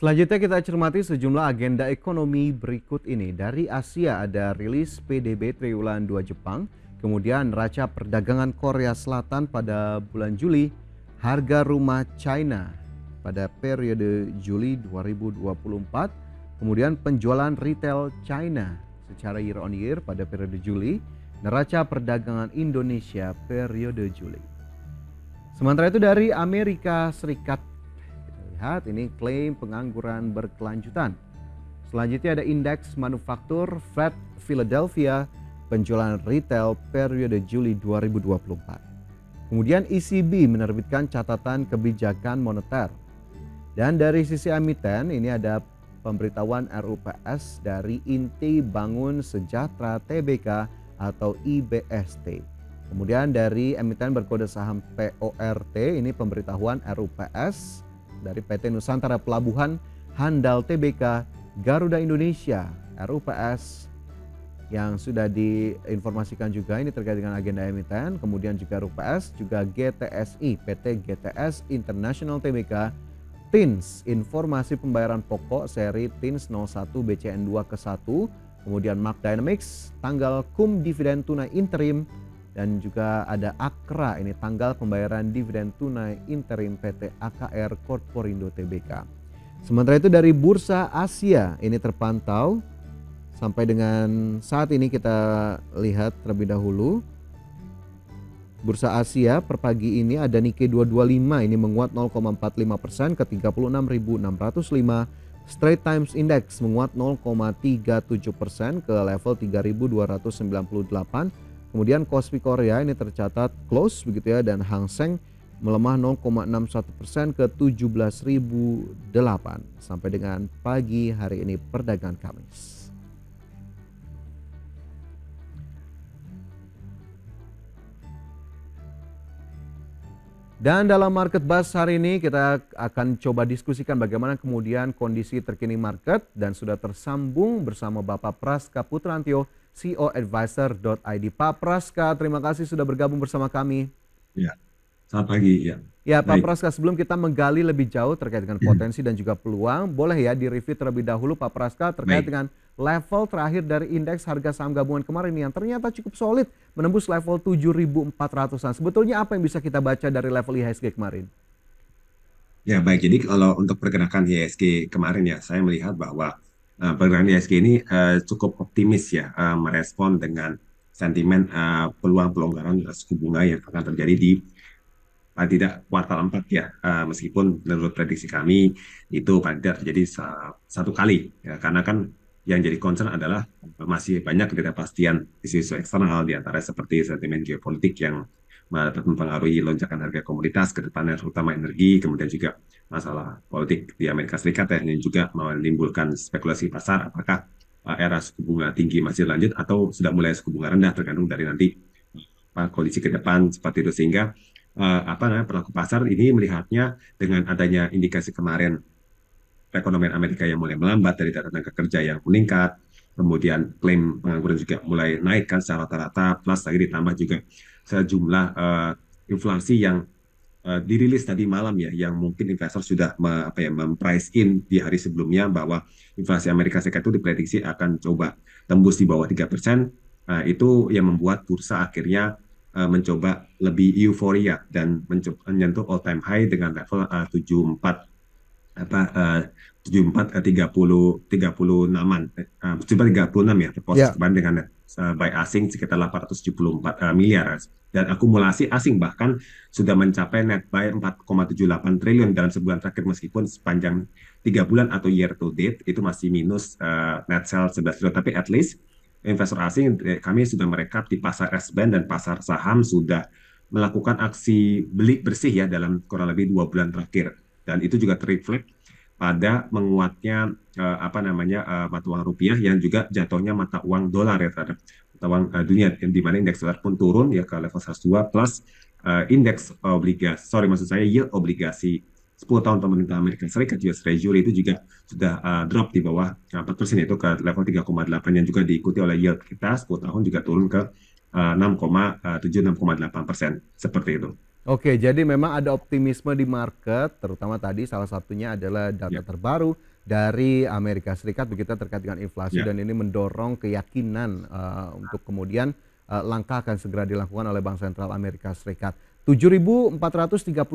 Selanjutnya kita cermati sejumlah agenda ekonomi berikut ini. Dari Asia ada rilis PDB triwulan 2 Jepang, kemudian neraca perdagangan Korea Selatan pada bulan Juli, harga rumah China pada periode Juli 2024, kemudian penjualan retail China secara year on year pada periode Juli, neraca perdagangan Indonesia periode Juli. Sementara itu dari Amerika Serikat, lihat ini klaim pengangguran berkelanjutan. Selanjutnya ada indeks manufaktur Fed Philadelphia penjualan retail periode Juli 2024. Kemudian ECB menerbitkan catatan kebijakan moneter. Dan dari sisi emiten ini ada pemberitahuan RUPS dari Inti Bangun Sejahtera Tbk atau IBST. Kemudian dari emiten berkode saham PORT ini pemberitahuan RUPS dari PT Nusantara Pelabuhan Handal Tbk Garuda Indonesia RUPS yang sudah diinformasikan juga ini terkait dengan agenda emiten. Kemudian juga RUPS juga GTSI PT GTS International Tbk TINS informasi pembayaran pokok seri TINS 01 BCN2 ke 1, kemudian Mark Dynamics tanggal kum dividen tunai interim, dan juga ada AKRA ini tanggal pembayaran dividen tunai interim PT AKR Corporindo Tbk. Sementara itu dari Bursa Asia ini terpantau sampai dengan saat ini kita lihat terlebih dahulu. Bursa Asia per pagi ini ada Nikkei 225 ini menguat 0,45% ke 36.605. Straits Times Index menguat 0,37% ke level 3.298. Kemudian Kospi Korea ini tercatat close begitu ya, dan Hang Seng melemah 0,61% ke 17.008 sampai dengan pagi hari ini perdagangan Kamis. Dan dalam Market Buzz hari ini kita akan coba diskusikan bagaimana kemudian kondisi terkini market, dan sudah tersambung bersama Bapak Praska Putrantio, CEO Advisor.id. Pak Praska, terima kasih sudah bergabung bersama kami. Ya, selamat pagi. Ya Pak Praska, sebelum kita menggali lebih jauh terkait dengan potensi dan juga peluang, boleh ya di-review terlebih dahulu Pak Praska terkait dengan level terakhir dari indeks harga saham gabungan kemarin yang ternyata cukup solid menembus level 7.400-an. Sebetulnya apa yang bisa kita baca dari level IHSG kemarin? Ya baik, jadi kalau untuk pergerakan IHSG kemarin ya, saya melihat bahwa pergerakan IHSG ini cukup optimis ya, merespon dengan sentimen peluang pelonggaran suku bunga yang akan terjadi di tidak kuartal 4 ya, meskipun menurut prediksi kami itu tidak terjadi satu kali ya, karena kan yang jadi concern adalah masih banyak ketidakpastian isu-isu eksternal, di antara seperti sentimen geopolitik yang mempengaruhi lonjakan harga komoditas ke depannya, terutama energi, kemudian juga masalah politik di Amerika Serikat ya, yang juga menimbulkan spekulasi pasar apakah era suku bunga tinggi masih lanjut atau sudah mulai suku bunga rendah, tergantung dari nanti kondisi ke depan seperti itu. Sehingga pelaku pasar ini melihatnya dengan adanya indikasi kemarin perekonomian Amerika yang mulai melambat dari data tenaga kerja yang meningkat, kemudian klaim pengangguran juga mulai naik kan secara rata-rata, plus lagi ditambah juga sejumlah inflasi yang dirilis tadi malam ya, yang mungkin investor sudah memprice in di hari sebelumnya bahwa inflasi Amerika Serikat itu diprediksi akan coba tembus di bawah 3%. Itu yang membuat bursa akhirnya mencoba lebih euforia dan menyentuh all time high dengan level 74 36-an 36 ya, terposisi kemarin dengan buy asing sekitar 874 miliar, dan akumulasi asing bahkan sudah mencapai net buy 4,78 triliun dalam sebulan terakhir, meskipun sepanjang 3 bulan atau year to date itu masih minus net sell 11 triliun. Tapi at least investor asing kami sudah merekap di pasar S-band dan pasar saham sudah melakukan aksi beli bersih ya dalam kurang lebih 2 bulan terakhir, dan itu juga terreflect pada menguatnya mata uang rupiah yang juga jatuhnya mata uang dolar ya terhadap mata uang dunia, di mana indeks dolar pun turun ya ke level 102, plus indeks yield obligasi 10 tahun pemerintah Amerika Serikat US Treasury itu juga sudah drop di bawah 4%, itu ke level 3,8, yang juga diikuti oleh yield kita 10 tahun juga turun ke 6,7-6,8%, seperti itu. Oke, jadi memang ada optimisme di market, terutama tadi salah satunya adalah data Ya, terbaru dari Amerika Serikat begitu terkait dengan inflasi ya, dan ini mendorong keyakinan untuk kemudian langkah akan segera dilakukan oleh Bank Sentral Amerika Serikat. 7.436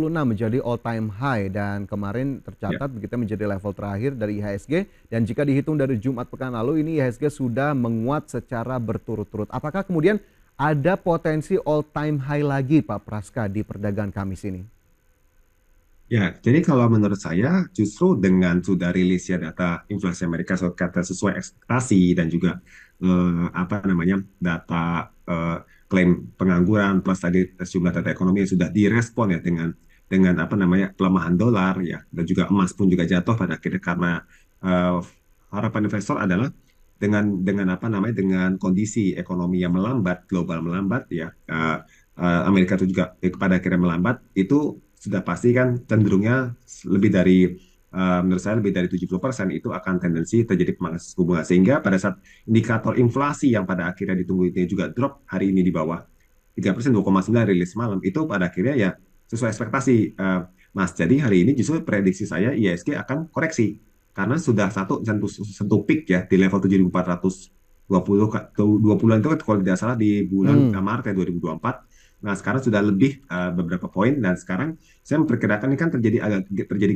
menjadi all time high dan kemarin ya. tercatat begitu menjadi level terakhir dari IHSG dan jika dihitung dari Jumat pekan lalu ini IHSG sudah menguat secara berturut-turut. Apakah kemudian ada potensi all time high lagi Pak Praska di perdagangan Kamis ini? Ya, jadi kalau menurut saya justru dengan sudah rilisnya data inflasi Amerika Serikat sesuai ekspektasi dan juga apa namanya data klaim pengangguran plus tadi sejumlah data ekonomi yang sudah direspon ya dengan apa namanya pelemahan dolar ya dan juga emas pun juga jatuh pada akhirnya karena eh, harapan investor adalah dengan apa namanya dengan kondisi ekonomi yang melambat global melambat ya Amerika itu juga pada akhirnya melambat itu sudah pasti kan cenderungnya lebih dari menurut saya lebih dari 70% itu akan tendensi terjadi pemangkasan suku bunga sehingga pada saat indikator inflasi yang pada akhirnya ditunggu itu juga drop hari ini di bawah 3%, 2,9 rilis malam itu pada akhirnya ya sesuai ekspektasi Mas. Jadi hari ini justru prediksi saya ISG akan koreksi karena sudah satu sentuh peak ya di level 7.420 20-an itu kan kalau tidak salah di bulan Hmm. Maret ya 2024. Nah, sekarang sudah lebih beberapa poin dan sekarang saya memperkirakan ini kan terjadi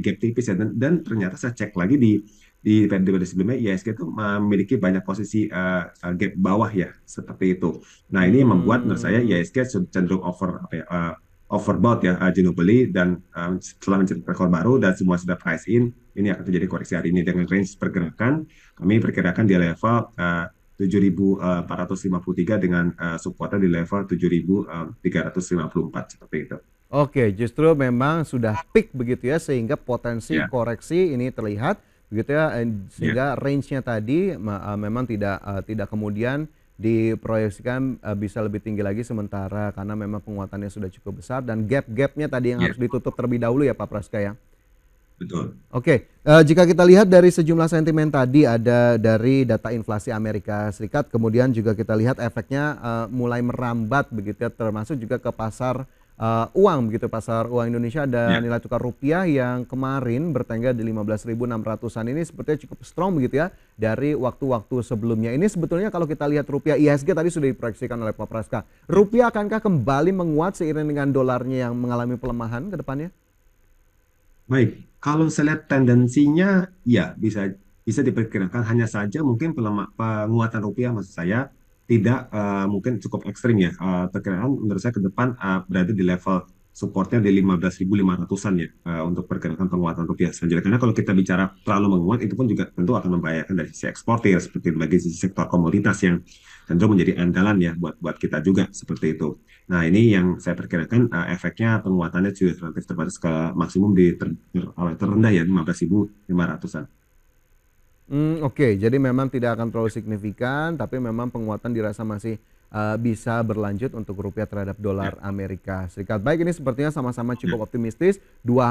gap tipis ya dan ternyata saya cek lagi di periode sebelumnya ISG itu memiliki banyak posisi gap bawah ya seperti itu. Nah, ini yang membuat menurut saya Hmm. ISG cenderung overbought ya jenuh beli dan setelah mencetak rekor baru dan semua sudah price in, ini akan terjadi koreksi hari ini dengan range pergerakan kami perkirakan di level 7.453 dengan supportnya di level 7.354 seperti itu. Oke, justru memang sudah peak begitu ya sehingga potensi Ya, koreksi ini terlihat begitu ya ya, sehingga range-nya tadi memang tidak kemudian diproyeksikan bisa lebih tinggi lagi sementara karena memang penguatannya sudah cukup besar dan gap-gapnya tadi yang ya, harus ditutup terlebih dahulu ya Pak Praska ya. betul. Oke, jika kita lihat dari sejumlah sentimen tadi ada dari data inflasi Amerika Serikat, kemudian juga kita lihat efeknya mulai merambat begitu ya, termasuk juga ke pasar uang begitu, pasar uang Indonesia ada Ya, nilai tukar rupiah yang kemarin bertengger di 15.600-an ini sepertinya cukup strong begitu ya dari waktu-waktu sebelumnya. Ini sebetulnya kalau kita lihat rupiah IHSG tadi sudah diproyeksikan oleh Pak Praska. ya. Rupiah akankah kembali menguat seiring dengan dolarnya yang mengalami pelemahan ke depannya? Baik, kalau saya lihat tendensinya, ya bisa bisa diperkirakan hanya saja mungkin penguatan rupiah maksud saya tidak mungkin cukup ekstrim ya. Perkiraan menurut saya ke depan berada di level supportnya di 15.500-an ya untuk pergerakan penguatan rupiah selanjutnya. Karena kalau kita bicara terlalu menguat itu pun juga tentu akan membahayakan dari sisi eksportir seperti bagi sisi sektor komoditas yang tentu menjadi andalan ya buat buat kita juga seperti itu. Nah, ini yang saya perkirakan efeknya penguatannya sudah relatif terbatas ke maksimum di terendah ya 15.500-an. Oke. Jadi memang tidak akan terlalu signifikan, tapi memang penguatan dirasa masih bisa berlanjut untuk rupiah terhadap Ya, dolar Amerika Serikat. Baik, ini sepertinya sama-sama ya, cukup optimistis. Dua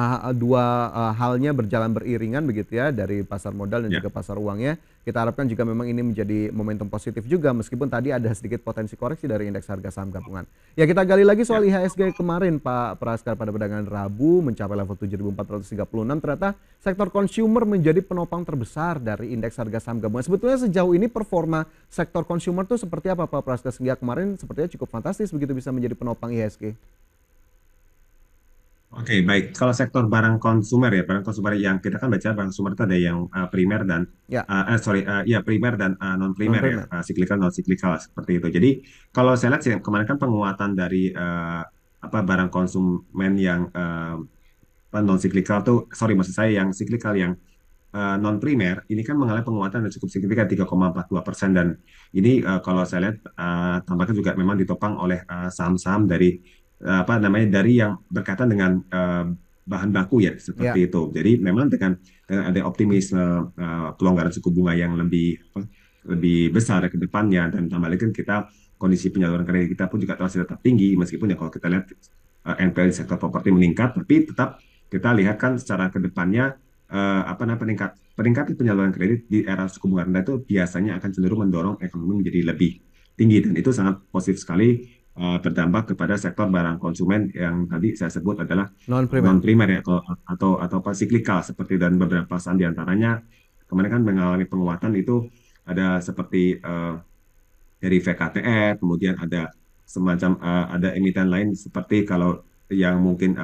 halnya berjalan beriringan begitu ya dari pasar modal dan ya, juga pasar uangnya. Kita harapkan juga memang ini menjadi momentum positif juga meskipun tadi ada sedikit potensi koreksi dari indeks harga saham gabungan. Ya kita gali lagi soal ya. IHSG kemarin Pak Praskar pada perdagangan Rabu mencapai level 7.436 ternyata sektor consumer menjadi penopang terbesar dari indeks harga saham gabungan. Sebetulnya sejauh ini performa sektor consumer itu seperti apa Pak Praskar sehingga kemarin sepertinya cukup fantastis begitu bisa menjadi penopang IHSG. Oke, baik. Kalau sektor barang konsumer ya, barang konsumer yang kita kan baca barang konsumer itu ada yang primer dan Ya, sorry, ya primer dan non non primer ya, primer. cyclical non cyclical seperti itu. Jadi kalau saya lihat sih kemarin kan penguatan dari apa barang konsumen yang non cyclical tuh, sorry maksud saya yang cyclical yang non primer ini kan mengalami penguatan yang cukup signifikan 3,42% dan ini kalau saya lihat tampaknya juga memang ditopang oleh saham-saham dari apa namanya dari yang berkaitan dengan bahan baku ya seperti Ya. itu. Jadi memang dengan ada optimisme pelonggaran suku bunga yang lebih besar ke depannya dan tambah lagi kan kita kondisi penyaluran kredit kita pun juga masih tetap tinggi meskipun ya kalau kita lihat NPL di sektor properti meningkat tapi tetap kita lihat kan secara ke depannya apa namanya peningkat penyaluran kredit di era suku bunga rendah itu biasanya akan cenderung mendorong ekonomi menjadi lebih tinggi dan itu sangat positif sekali berdampak kepada sektor barang konsumen yang tadi saya sebut adalah Non primer. non primer ya, atau apa siklikal seperti, dan beberapa saham diantaranya kemarin kan mengalami penguatan itu ada seperti dari VKTR, kemudian ada semacam ada emiten lain seperti kalau yang mungkin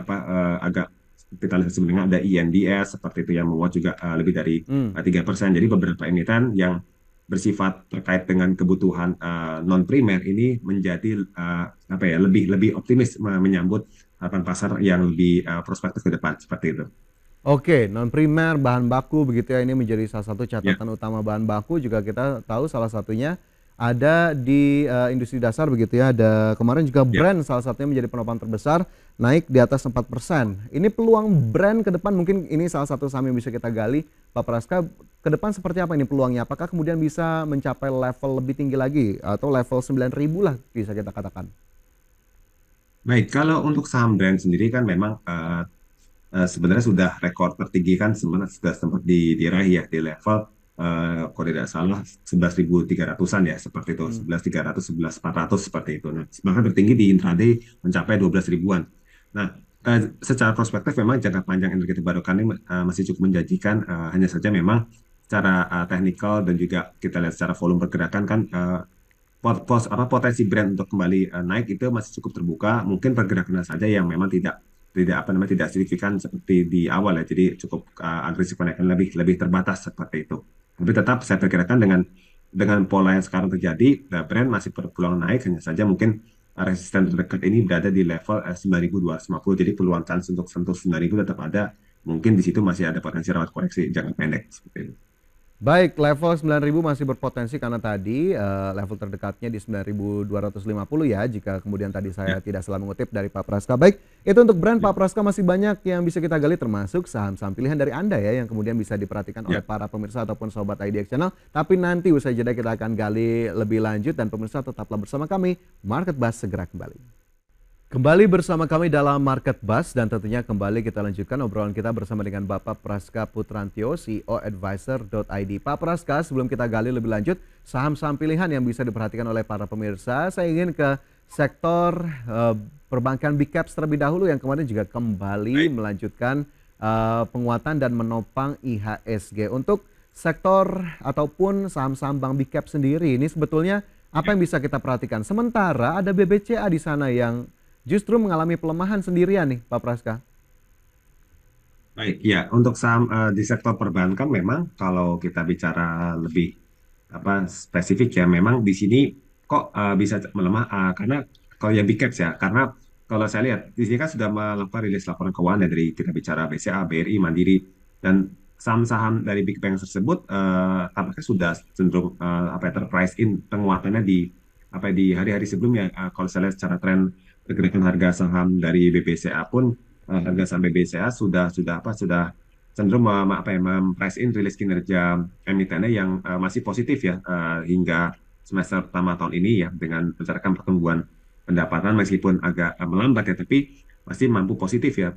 agak kita lihat sebenarnya ada INDS seperti itu yang menguat juga lebih dari Hmm. 3%. Jadi beberapa emiten yang bersifat terkait dengan kebutuhan non primer ini menjadi lebih lebih optimis menyambut harapan pasar yang lebih prospektif ke depan seperti itu. Oke, non primer bahan baku begitu ya, ini menjadi salah satu Ya, catatan utama bahan baku juga kita tahu salah satunya ada di industri dasar begitu ya. Ada kemarin juga ya. brand salah satunya menjadi penopang terbesar naik di atas 4%. Ini peluang brand ke depan mungkin ini salah satu saham yang bisa kita gali. Pak Praska, ke depan seperti apa ini peluangnya? Apakah kemudian bisa mencapai level lebih tinggi lagi atau level 9.000 lah bisa kita katakan? Baik, kalau untuk saham brand sendiri kan memang sebenarnya sudah rekor tertinggi kan sebenarnya sudah sempat diraih ya di level kalau tidak salah 11.300-an ya seperti itu, Hmm. 11.300, 11.400 seperti itu. Nah, bahkan tertinggi di intraday mencapai 12 ribuan. Nah, secara prospektif memang jangka panjang energi terbarukan ini masih cukup menjanjikan, hanya saja memang secara teknikal dan juga kita lihat secara volume pergerakan kan potensi brand untuk kembali naik itu masih cukup terbuka. Mungkin pergerakannya saja yang memang tidak tidak apa namanya tidak signifikan seperti di awal ya. Jadi cukup agresif kenaikan lebih lebih terbatas seperti itu. Tapi tetap saya perkirakan dengan pola yang sekarang terjadi, brand masih berpeluang naik. Hanya saja mungkin resisten terdekat ini berada di level 9.250. Jadi peluang chance untuk sentuh 9.000 tetap ada. Mungkin di situ masih ada potensi rawat koreksi jangka pendek seperti itu. Baik, level 9.000 masih berpotensi karena tadi level terdekatnya di 9.250 ya, jika kemudian tadi saya Ya, tidak salah mengutip dari Pak Praska. Baik, itu untuk brand ya, Pak Praska masih banyak yang bisa kita gali termasuk saham-saham pilihan dari Anda ya yang kemudian bisa diperhatikan oleh ya. para pemirsa ataupun sobat IDX Channel. Tapi nanti usai jeda kita akan gali lebih lanjut dan pemirsa tetaplah bersama kami. Market Buzz segera kembali. Kembali bersama kami dalam Market Buzz dan tentunya kembali kita lanjutkan obrolan kita bersama dengan Bapak Praska Putrantio, CEO Advisor.id. Pak Praska, sebelum kita gali lebih lanjut saham-saham pilihan yang bisa diperhatikan oleh para pemirsa, saya ingin ke sektor perbankan big caps terlebih dahulu yang kemarin juga kembali Baik. melanjutkan penguatan dan menopang IHSG. Untuk sektor ataupun saham-saham bank big cap sendiri ini sebetulnya apa yang bisa kita perhatikan? Sementara ada BBCA di sana yang justru mengalami pelemahan sendirian nih Pak Praska. Baik, ya untuk saham di sektor perbankan memang kalau kita bicara lebih spesifik ya, memang di sini kok bisa melemah karena kalau yang big caps ya, karena kalau saya lihat di sini kan sudah melakukan rilis laporan keuangan ya, dari kita bicara BCA, BRI, Mandiri, dan saham-saham dari big bank tersebut tampaknya sudah cenderung terprice in penguatannya di hari-hari sebelumnya. Kalau saya lihat secara tren pergerakan harga saham dari BBCA pun, harga saham BBCA sudah cenderung memprice in rilis kinerja emitennya yang masih positif ya, hingga semester pertama tahun ini ya, dengan mencatatkan pertumbuhan pendapatan meskipun agak melambat ya, tapi masih mampu positif ya,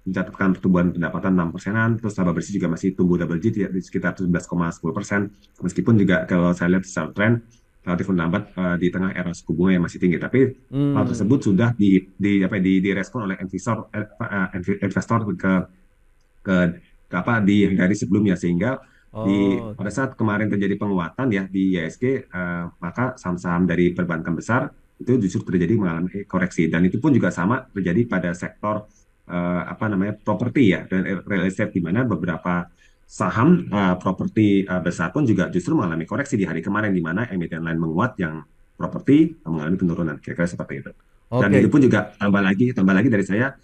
mencatatkan pertumbuhan pendapatan 6%-an, terus laba bersih juga masih tumbuh double digit ya, di sekitar 11,10%, meskipun juga kalau saya lihat secara tren relatif melambat di tengah era suku bunga yang masih tinggi. Tapi hal Hmm. tersebut sudah direspon oleh investor ke, dari sebelumnya, sehingga Oh, pada oke. saat kemarin terjadi penguatan ya di IHSG, maka saham-saham dari perbankan besar itu justru terjadi mengalami koreksi, dan itu pun juga sama terjadi pada sektor properti ya dan real estate, di mana beberapa saham properti besar pun juga justru mengalami koreksi di hari kemarin, di mana emiten lain menguat, yang properti mengalami penurunan, kira-kira seperti itu. Dan itu Oke. pun juga tambah lagi dari saya,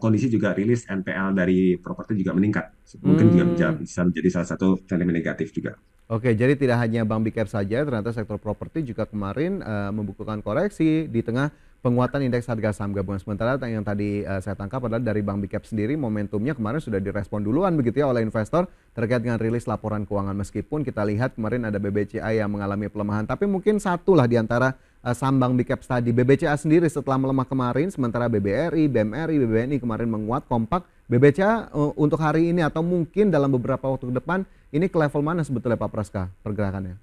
kondisi juga rilis NPL dari properti juga meningkat. Mungkin juga Hmm. bisa menjadi salah satu sentimen negatif juga. Oke, jadi tidak hanya bank big cap saja, ternyata sektor properti juga kemarin membukukan koreksi di tengah penguatan indeks harga saham gabungan. Sementara yang tadi saya tangkap adalah dari bank big cap sendiri, momentumnya kemarin sudah direspon duluan begitu ya oleh investor terkait dengan rilis laporan keuangan. Meskipun kita lihat kemarin ada BBCA yang mengalami pelemahan, tapi mungkin satu lah di antara saham bank big cap tadi. BBCA sendiri setelah melemah kemarin, sementara BBRI, BMRI, BBNI kemarin menguat kompak. BBCA untuk hari ini atau mungkin dalam beberapa waktu ke depan ini ke level mana sebetulnya Pak Praska pergerakannya?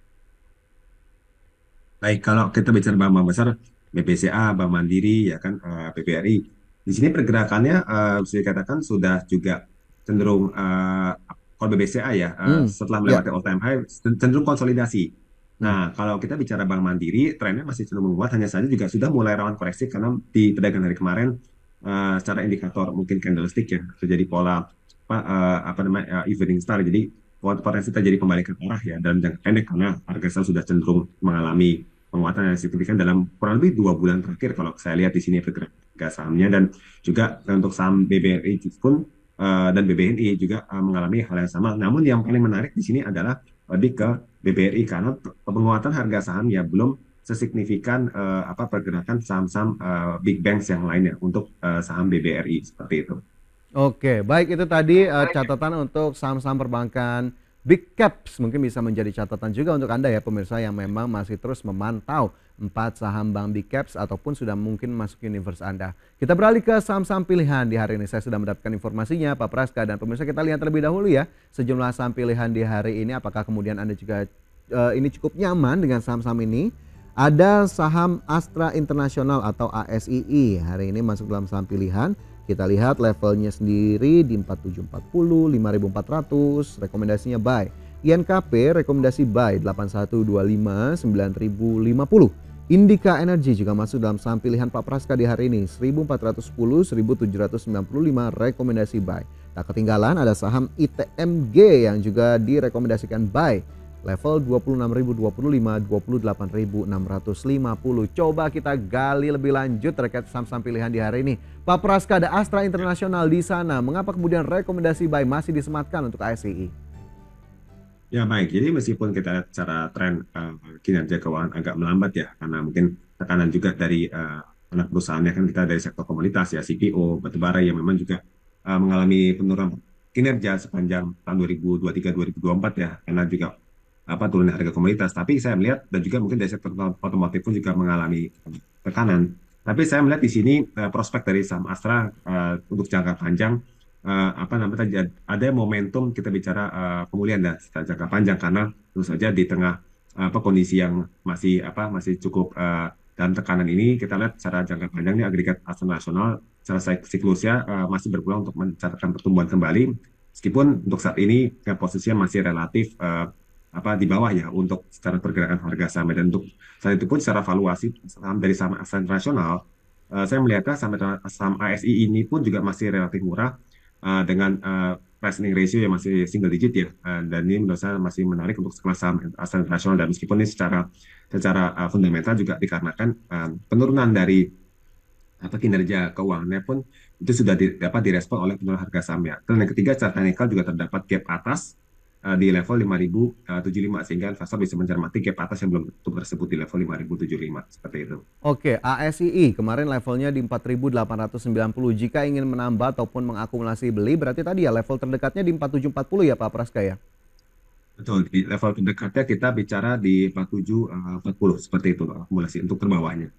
Baik, kalau kita bicara bank-bank besar, BBCA, Bank Mandiri, ya kan, BBRI. Di sini pergerakannya bisa dikatakan sudah juga cenderung kalau BBCA ya setelah Ya. melewati all time high cenderung konsolidasi. Nah, kalau kita bicara Bank Mandiri, trennya masih cenderung menguat, hanya saja juga sudah mulai rawan koreksi karena di perdagangan hari kemarin secara indikator mungkin candlestick ya terjadi pola apa namanya evening star. Jadi potensi terjadi pembalikan arah ya dalam jangka pendek karena harga saham sudah cenderung mengalami penguatan yang signifikan dalam kurang lebih 2 bulan terakhir kalau saya lihat di sini pergerakan harga sahamnya, dan juga untuk saham BBRI pun dan BBNI juga mengalami hal yang sama. Namun yang paling menarik di sini adalah lebih ke BBRI karena penguatan harga saham ya belum sesignifikan apa pergerakan saham-saham big banks yang lainnya untuk saham BBRI seperti itu. Oke, baik itu tadi catatan untuk saham-saham perbankan big caps. Mungkin bisa menjadi catatan juga untuk Anda ya pemirsa yang memang masih terus memantau 4 saham bank big caps ataupun sudah mungkin masuk universe Anda. Kita beralih ke saham-saham pilihan di hari ini. Saya sudah mendapatkan informasinya Pak Praska, dan pemirsa kita lihat terlebih dahulu ya sejumlah saham pilihan di hari ini. Apakah kemudian Anda juga ini cukup nyaman dengan saham-saham ini? Ada saham Astra International atau ASII hari ini masuk dalam saham pilihan. Kita lihat levelnya sendiri di 4740, 5400, rekomendasinya buy. INKP rekomendasi buy 8125, 9050. Indika Energy juga masuk dalam saham pilihan Pak Praska di hari ini 1410, 1795, rekomendasi buy. Tak ketinggalan ada saham ITMG yang juga direkomendasikan buy. Level 26.025, 28.650. Coba kita gali lebih lanjut terkait saham-saham pilihan di hari ini. Pak Praska, ada Astra International di sana. Mengapa kemudian rekomendasi buy masih disematkan untuk ASII? Ya baik, jadi meskipun kita lihat secara tren kinerja keuangan agak melambat ya, karena mungkin tekanan juga dari anak perusahaannya, kan kita dari sektor komoditas ya, CPO, batubara yang memang juga mengalami penurunan kinerja sepanjang tahun 2023-2024 ya, karena juga turunnya harga komoditas. Tapi saya melihat dan juga mungkin dari sektor otomotif pun juga mengalami tekanan. Tapi saya melihat di sini prospek dari saham Astra untuk jangka panjang apa namanya tadi ada momentum kita bicara pemulihan dan secara jangka panjang, karena tentu saja di tengah kondisi yang masih cukup dalam tekanan ini, kita lihat secara jangka panjang ini agregat Astra Nasional secara siklusnya masih berpeluang untuk mencatatkan pertumbuhan kembali, meskipun untuk saat ini posisinya masih relatif di bawah ya untuk secara pergerakan harga saham, dan untuk saat itu pun secara valuasi saham dari saham Astra Internasional saya melihatnya saham ASI ini pun juga masih relatif murah dengan price earning ratio yang masih single digit ya, dan ini menurut saya masih menarik untuk kelas saham Astra Internasional, dan meskipun ini secara fundamental juga dikarenakan penurunan dari kinerja keuangannya pun itu sudah dapat direspon oleh penurunan harga saham ya. Dan yang ketiga, secara teknikal juga terdapat gap atas di level 5075, sehingga investor bisa mencermati gap atas yang belum tutup tersebut di level 5075 seperti itu. Oke, ASII kemarin levelnya di 4.890. Jika ingin menambah ataupun mengakumulasi beli, berarti tadi ya level terdekatnya di 4740 ya Pak Praska ya? Betul, di level terdekatnya kita bicara di 4740 seperti itu akumulasi untuk terbawahnya.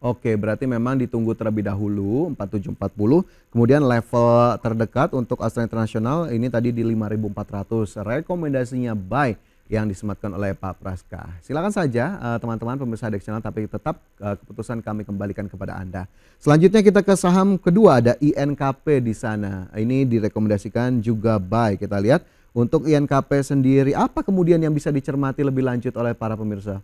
Oke, berarti memang ditunggu terlebih dahulu 4740. Kemudian level terdekat untuk Astra International ini tadi di 5400. Rekomendasinya buy yang disematkan oleh Pak Praska. Silakan saja teman-teman pemirsa Dex Channel, tapi tetap keputusan kami kembalikan kepada Anda. Selanjutnya kita ke saham kedua, ada INKP di sana. Ini direkomendasikan juga buy. Kita lihat untuk INKP sendiri apa kemudian yang bisa dicermati lebih lanjut oleh para pemirsa?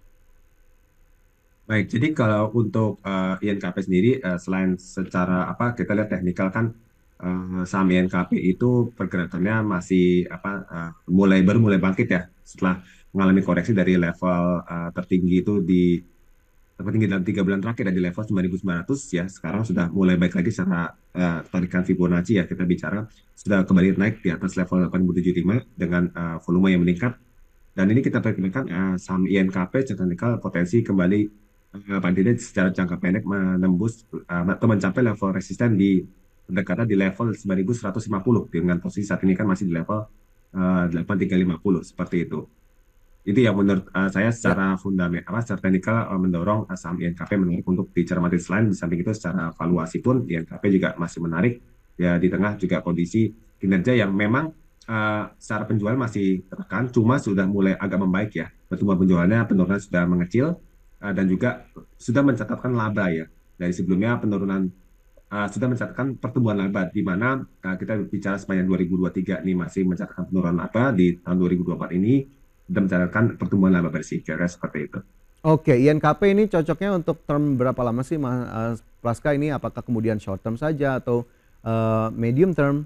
Baik, jadi kalau untuk INKP sendiri, selain secara kita lihat teknikal kan saham INKP itu pergerakannya masih baru mulai bangkit ya setelah mengalami koreksi dari level tertinggi itu tertinggi dalam 3 bulan terakhir ya, di level 9.900 ya. Sekarang sudah mulai baik lagi secara tarikan Fibonacci ya, kita bicara sudah kembali naik di atas level 8.075 dengan volume yang meningkat, dan ini kita perkirakan saham INKP secara teknikal potensi kembali paling tidak secara jangka pendek menembus atau mencapai level resisten di pendekatan di level 9.150, dengan posisi saat ini kan masih di level 8.350 seperti itu. Itu yang menurut saya Ya. secara fundamental, secara teknikal mendorong saham INKP menarik untuk dicermati. Selain di samping itu secara valuasi pun INKP juga masih menarik ya, di tengah juga kondisi kinerja yang memang secara penjualan masih tertekan, cuma sudah mulai agak membaik ya. Pertumbuhan penjualannya penurunan sudah mengecil, dan juga sudah mencatatkan laba ya. Dari sebelumnya penurunan sudah mencatatkan pertumbuhan laba di mana kita bicara sepanjang 2023 ini masih mencatatkan penurunan laba, di tahun 2024 ini sudah mencatatkan pertumbuhan laba bersih, kira-kira seperti itu. Oke, INKP ini cocoknya untuk term berapa lama sih, Praska? Ini apakah kemudian short term saja atau medium term?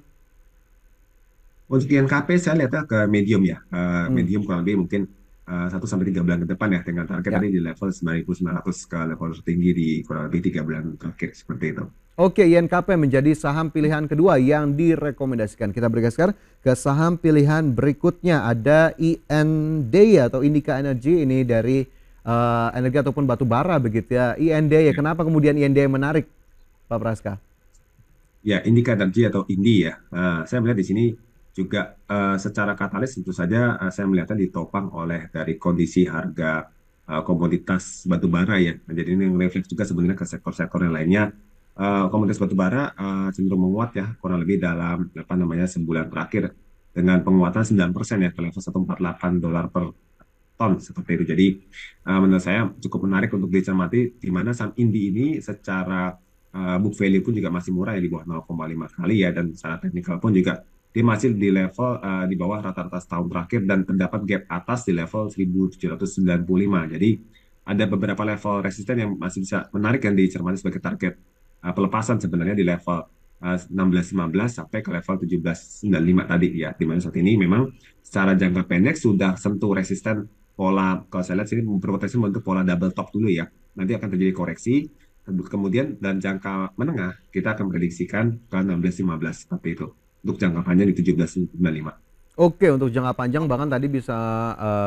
Untuk INKP saya lihatnya ke medium ya. Hmm, Medium kurang lebih mungkin 1 sampai 3 bulan ke depan ya, dengan target ya. tadi di level 9.900 ke level tertinggi di kurang lebih 3 bulan terakhir seperti itu. Oke, INKP menjadi saham pilihan kedua yang direkomendasikan. Kita bergeser ke saham pilihan berikutnya. Ada IND atau Indika Energy, ini dari energi ataupun batu bara begitu ya. IND, Ya, kenapa kemudian IND menarik, Pak Praska? ya Indika Energy atau Indi ya. Saya melihat di sini juga secara katalis tentu saja saya melihatnya ditopang oleh dari kondisi harga komoditas batu bara ya. Nah, jadi ini refleks juga sebenarnya ke sektor-sektor yang lainnya. Komoditas batu bara cenderung menguat ya, kurang lebih dalam apa namanya sebulan terakhir dengan penguatan 9% ya, ke level 148 dolar per ton seperti itu. Jadi menurut saya cukup menarik untuk dicermati, di mana saham Indi ini secara book value pun juga masih murah ya, di bawah 0,5 kali ya, dan secara teknikal pun juga dia masih di level di bawah rata-rata setahun terakhir, dan terdapat gap atas di level 1795. Jadi ada beberapa level resisten yang masih bisa menarik yang dicermati sebagai target pelepasan sebenarnya di level 1615 sampai ke level 1795 tadi ya, di mana saat ini memang secara jangka pendek sudah sentuh resisten pola, kalau saya lihat sini berpotensi membentuk pola double top dulu ya. Nanti akan terjadi koreksi, kemudian dan jangka menengah kita akan prediksikan ke 16.15 seperti itu. Untuk jangka panjang di 17.95. Oke, untuk jangka panjang bahkan tadi bisa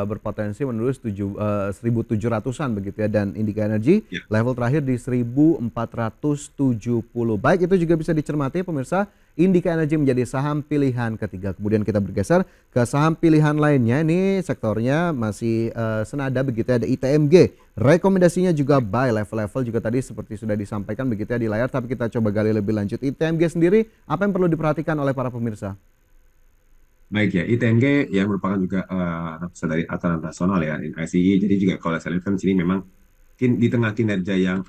berpotensi menulis 1.700-an begitu ya, dan Indika Energy Ya, level terakhir di 1.470. Baik, itu juga bisa dicermati pemirsa, Indika Energy menjadi saham pilihan ketiga. Kemudian kita bergeser ke saham pilihan lainnya, ini sektornya masih senada begitu ya, ada ITMG. Rekomendasinya juga buy, level-level juga tadi seperti sudah disampaikan begitu ya di layar, tapi kita coba gali lebih lanjut. ITMG sendiri apa yang perlu diperhatikan oleh para pemirsa? baik ya. ITMG yang merupakan juga anak usaha dari Atalan Nasional ya, ICI. Jadi juga kalau saya lihat kan sini memang di tengah kinerja yang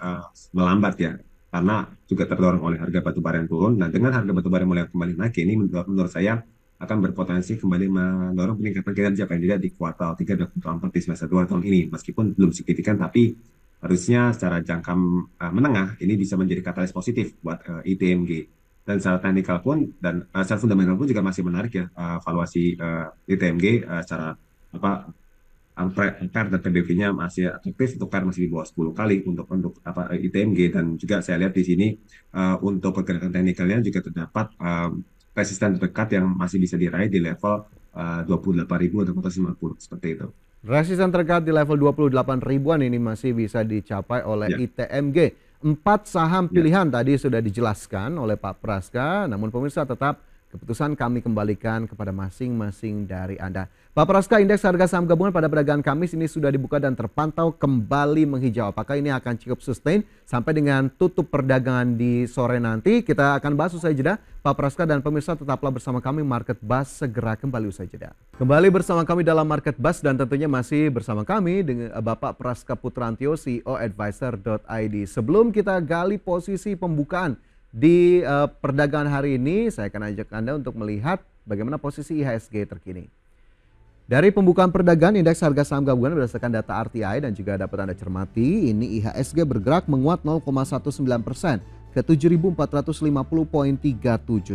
melambat ya, karena juga terdorong oleh harga batu bara yang turun. Nah, dengan harga batu bara mulai kembali naik, ini menurut saya akan berpotensi kembali mendorong peningkatan kinerja paling tidak di kuartal 3 dan kuartal 4 di semester 2 tahun ini. Meskipun belum signifikan, tapi harusnya secara jangka menengah ini bisa menjadi katalis positif buat ITMG. Dan secara teknikal pun dan secara fundamental pun juga masih menarik ya, valuasi ITMG secara apa PER dan PBV-nya masih aktif. Untuk PER masih di bawah 10 kali untuk apa ITMG, dan juga saya lihat di sini untuk pergerakan teknikalnya juga terdapat resisten terdekat yang masih bisa diraih di level 28.000 atau 50 seperti itu. Resisten terdekat di level 28 ribuan ini masih bisa dicapai oleh Ya, ITMG. 4 saham ya. pilihan tadi sudah dijelaskan oleh Pak Praska, namun pemirsa tetap keputusan kami kembalikan kepada masing-masing dari Anda. Pak Praska, indeks harga saham gabungan pada perdagangan Kamis ini sudah dibuka dan terpantau kembali menghijau. Apakah ini akan cukup sustain sampai dengan tutup perdagangan di sore nanti? Kita akan bahas usai jeda. Pak Praska dan pemirsa tetaplah bersama kami, Market Buzz segera kembali usai jeda. Kembali bersama kami dalam Market Buzz, dan tentunya masih bersama kami dengan Bapak Praska Putrantio, CEO Advisor.id. Sebelum kita gali posisi pembukaan di perdagangan hari ini, saya akan ajak Anda untuk melihat bagaimana posisi IHSG terkini. Dari pembukaan perdagangan, indeks harga saham gabungan berdasarkan data RTI dan juga dapat Anda cermati, ini IHSG bergerak menguat 0,19% ke 7.450,37.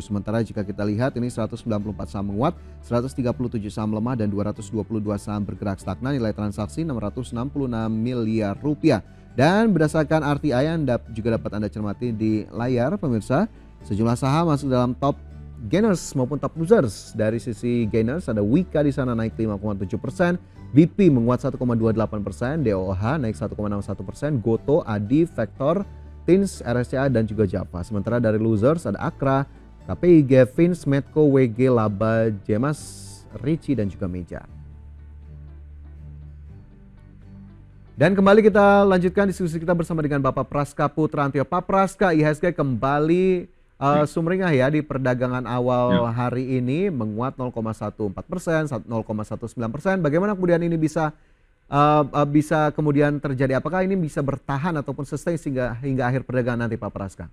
Sementara jika kita lihat ini 194 saham menguat, 137 saham lemah, dan 222 saham bergerak stagnan. Nilai transaksi 666 miliar rupiah. Dan berdasarkan RTI yang juga dapat Anda cermati di layar pemirsa, sejumlah saham masuk dalam top gainers maupun top losers. Dari sisi gainers ada Wika di sana naik 5,7%, BP menguat 1,28%, DOOH naik 1,61%, Goto, Adi, Vector, Tins, RSCA, dan juga Java. Sementara dari losers ada Akra, KPIG, Fins, Medco, WG, Laba, Jemas, Ricci, dan juga Meja. Dan kembali kita lanjutkan diskusi kita bersama dengan Bapak Praska Putrantio. Pak Praska, IHSG kembali Ya, sumringah ya di perdagangan ya. awal hari ini, menguat 0,14%, 0,19%. Bagaimana kemudian ini bisa bisa kemudian terjadi? Apakah ini bisa bertahan ataupun sustain hingga akhir perdagangan nanti Pak Praska?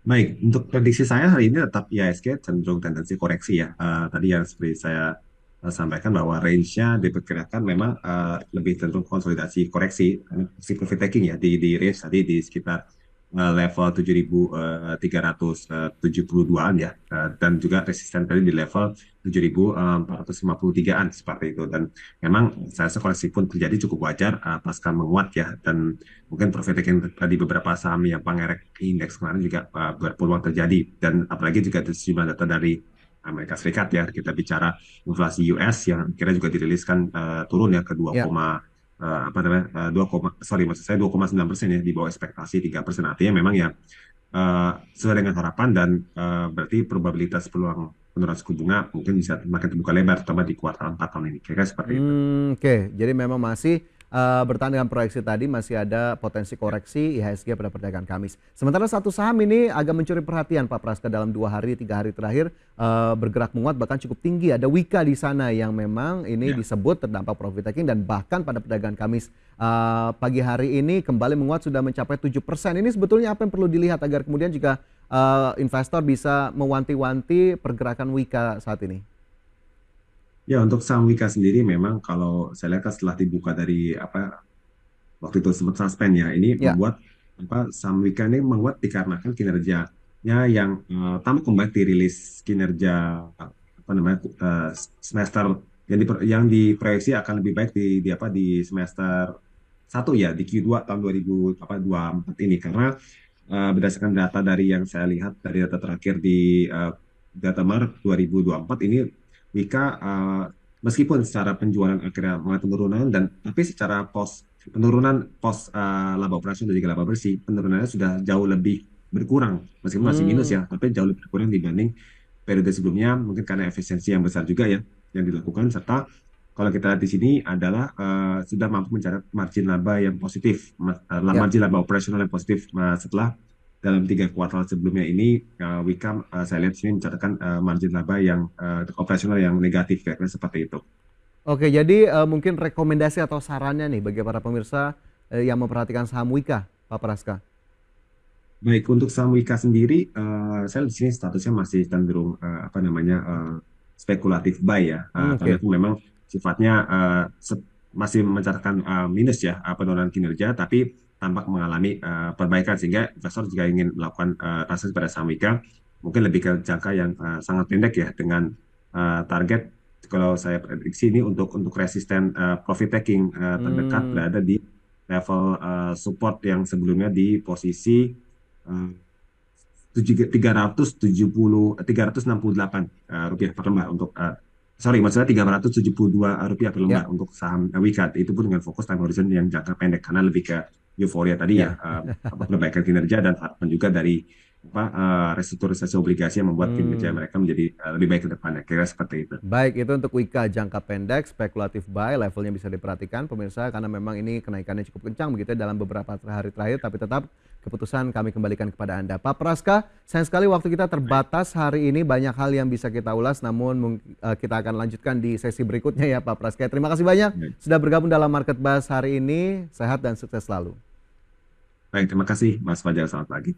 Baik, untuk prediksi saya hari ini tetap IHSG cenderung tendensi koreksi ya. Tadi yang seperti saya sampaikan bahwa range-nya diperkirakan memang lebih cenderung konsolidasi koreksi, si profit taking ya di range tadi di sekitar level 7.372-an ya, dan juga resisten tadi di level 7.453-an seperti itu. Dan memang saya rasa koreksi pun terjadi cukup wajar pasca menguat ya, dan mungkin profit taking tadi beberapa saham yang pengerek indeks kemarin juga berpeluang terjadi, dan apalagi juga ada sejumlah data dari Amerika Serikat ya, kita bicara inflasi US yang kira juga diriliskan turun ya ke 2, Ya. apa namanya 2,9% ya, di bawah ekspektasi 3%. Artinya memang ya sesuai dengan harapan, dan berarti probabilitas peluang penurunan suku bunga mungkin bisa makin terbuka lebar terutama di kuartal 4 tahun ini, kira-kira seperti itu. Oke. Jadi memang masih bertahan dengan proyeksi tadi, masih ada potensi Ya. koreksi IHSG pada perdagangan Kamis. Sementara satu saham ini agak mencuri perhatian Pak Praska dalam 2 hari 3 hari terakhir bergerak menguat bahkan cukup tinggi. Ada Wika di sana yang memang ini Ya. disebut terdampak profit taking, dan bahkan pada perdagangan Kamis pagi hari ini kembali menguat sudah mencapai 7%. Ini sebetulnya apa yang perlu dilihat agar kemudian juga investor bisa mewanti-wanti pergerakan Wika saat ini? Ya, untuk saham Wika sendiri memang kalau saya lihat kan setelah dibuka dari apa waktu itu sempat suspend ya, ini Ya. membuat apa saham Wika ini menguat dikarenakan kinerjanya yang tampak kembali dirilis kinerja apa namanya semester yang diproyeksi akan lebih baik di apa di semester 1 ya, di Q2 tahun 2024 ini, karena berdasarkan data dari yang saya lihat dari data terakhir di data Maret 2024 ini, Wika meskipun secara penjualan akhirnya mengalami penurunan, dan tapi secara penurunan pos laba operasional dan juga laba bersih, penurunannya sudah jauh lebih berkurang, meskipun masih minus Hmm. ya, tapi jauh lebih berkurang dibanding periode sebelumnya, mungkin karena efisiensi yang besar juga ya yang dilakukan, serta kalau kita lihat di sini adalah sudah mampu mencatat margin laba yang positif, Ya. margin laba operasional yang positif setelah dalam 3 kuartal sebelumnya ini, Wika saya lihat sini mencatatkan margin laba yang operasional yang negatif, kira-kira seperti itu. Oke, jadi mungkin rekomendasi atau sarannya nih bagi para pemirsa yang memperhatikan saham Wika, Pak Praska. Baik, untuk saham Wika sendiri, saya di sini statusnya masih cenderung apa namanya spekulatif buy ya, karena Oke. itu memang sifatnya masih mencatatkan minus ya, penurunan kinerja, tapi tampak mengalami perbaikan, sehingga investor jika ingin melakukan transaksi pada saham Wika mungkin lebih ke jangka yang sangat pendek ya, dengan target kalau saya prediksi ini untuk resisten profit taking terdekat Hmm. berada di level support yang sebelumnya di posisi 368 rupiah per lembar untuk sorry, maksudnya 372 rupiah per lembar Ya. untuk saham Wika. Itu pun dengan fokus time horizon yang jangka pendek, karena lebih ke euforia tadi ya, Ya. perbaikan kinerja dan harapan juga dari apa restrukturisasi obligasi yang membuat kinerja Hmm. mereka menjadi lebih baik ke depannya, kira seperti itu. Baik, itu untuk Wika jangka pendek, spekulatif buy, levelnya bisa diperhatikan pemirsa karena memang ini kenaikannya cukup kencang begitu ya dalam beberapa hari terakhir, tapi tetap keputusan kami kembalikan kepada Anda. Pak Praska, sayang sekali waktu kita Baik. terbatas hari ini, banyak hal yang bisa kita ulas, namun kita akan lanjutkan di sesi berikutnya ya Pak Praska. Terima kasih banyak Baik. sudah bergabung dalam Market Buzz hari ini, sehat dan sukses selalu. Baik, terima kasih Mas Fajar, selamat pagi.